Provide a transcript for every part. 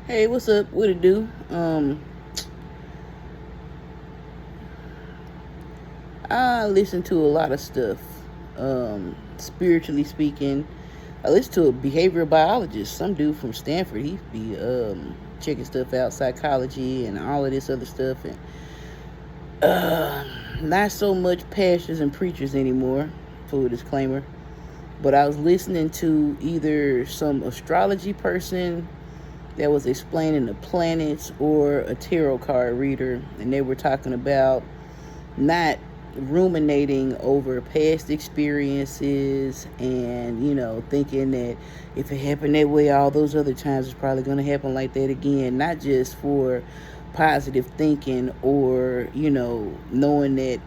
Hey, what's up? What it do? I listen to a lot of stuff. Spiritually speaking, I listen to a behavioral biologist, some dude from Stanford. He be checking stuff out, psychology and all of this other stuff, and not so much pastors and preachers anymore. Full disclaimer. But I was listening to either some astrology person that was explaining the planets or a tarot card reader, and they were talking about not ruminating over past experiences and thinking that if it happened that way all those other times it's probably going to happen like that again, not just for positive thinking or knowing that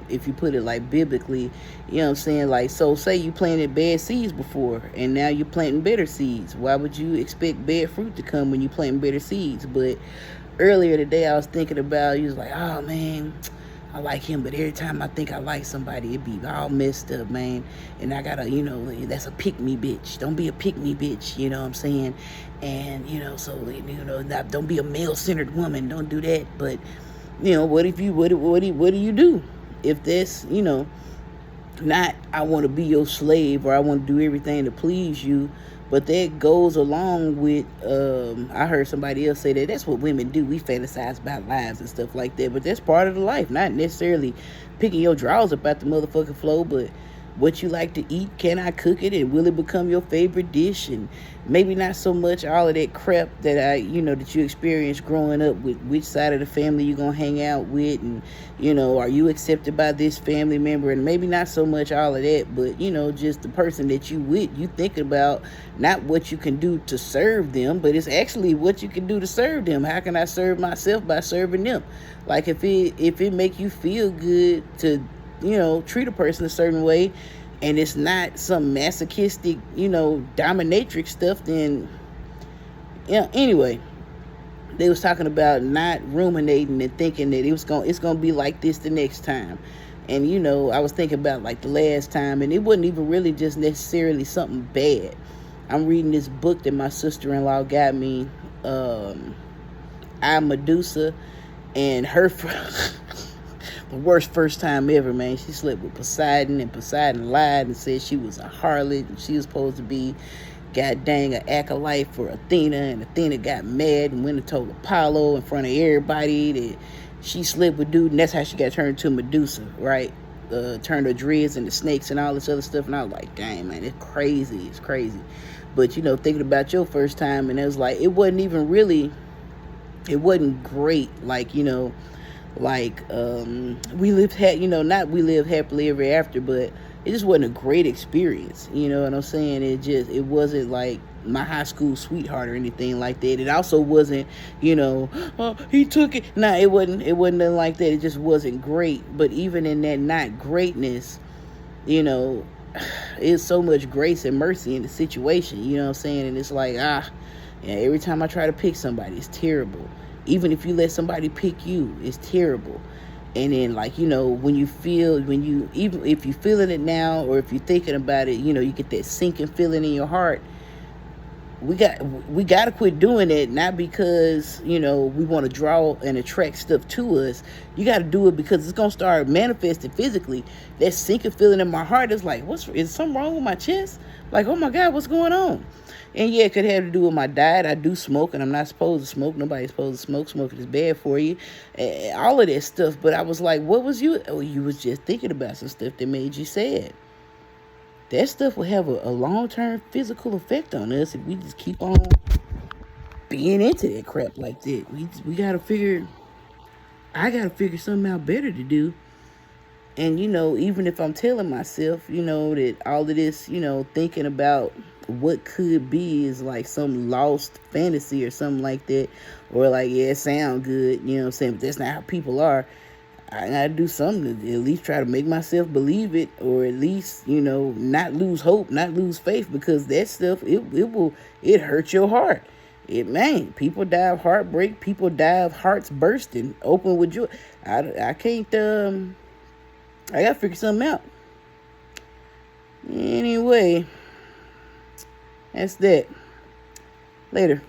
if you put it like biblically, what I'm saying, like, so say you planted bad seeds before and now you're planting better seeds. Why would you expect bad fruit to come when you planting better seeds? But earlier today I was thinking about, you was like, oh man, I like him, but every time I think I like somebody, it be all messed up, man. And I gotta, that's a pick me bitch. Don't be a pick me bitch, you know what I'm saying? And, so, don't be a male centered woman. Don't do that. But, what if you, what do you do? If that's, not I want to be your slave or I want to do everything to please you, but that goes along with I heard somebody else say that that's what women do. We fantasize about lives and stuff like that, but that's part of the life. Not necessarily picking your drawers up out the motherfucking floor, but what you like to eat, can I cook it, and will it become your favorite dish? And maybe not so much all of that crap that that you experienced growing up with which side of the family you're gonna hang out with, and are you accepted by this family member, and maybe not so much all of that, but just the person that you with, you think about not what you can do to serve them, but it's actually what you can do to serve them. How can I serve myself by serving them? Like if it make you feel good to treat a person a certain way, and it's not some masochistic, dominatrix stuff, then anyway, they was talking about not ruminating and thinking that it's gonna be like this the next time. And I was thinking about like the last time, and it wasn't even really just necessarily something bad. I'm reading this book that my sister-in-law got me, I Medusa, and her the worst first time ever, man. She slept with Poseidon, and Poseidon lied and said she was a harlot, and she was supposed to be, god dang, an acolyte for Athena, and Athena got mad and went and told Apollo in front of everybody that she slept with dude, and that's how she got turned into Medusa, right? Turned her dreads into snakes and all this other stuff, and I was like, dang, man, it's crazy. But thinking about your first time, and it was like, it wasn't even really, it wasn't great, like we lived not we lived happily ever after, but it just wasn't a great experience. You know what I'm saying? It wasn't like my high school sweetheart or anything like that. It also wasn't, oh, he took it. Nah, it wasn't nothing like that. It just wasn't great. But even in that not greatness, you know it's so much grace and mercy in the situation, you know what I'm saying? And it's like, every time I try to pick somebody, it's terrible. Even if you let somebody pick you, it's terrible. And then, like, even if you're feeling it now, or if you're thinking about it, you get that sinking feeling in your heart. We got to quit doing it, not because we want to draw and attract stuff to us. You got to do it because it's gonna start manifesting physically. That sinking feeling in my heart is like, is something wrong with my chest? Like, oh my god, what's going on? And yeah, it could have to do with my diet. I do smoke, and I'm not supposed to smoke. Nobody's supposed to smoke. Smoking is bad for you. All of that stuff. But I was like, what was you? Oh, you was just thinking about some stuff that made you sad. That stuff will have a long-term physical effect on us if we just keep on being into that crap like that. We gotta figure. I gotta figure something out better to do. And even if I'm telling myself, that all of this, thinking about what could be is like some lost fantasy or something like that, or like, yeah, it sound good, you know what I'm saying, but that's not how people are. I gotta do something to at least try to make myself believe it, or at least, not lose hope, not lose faith, because that stuff, it hurts your heart. People die of heartbreak, people die of hearts bursting open with joy. I can't, I gotta figure something out. Anyway, that's that. Later.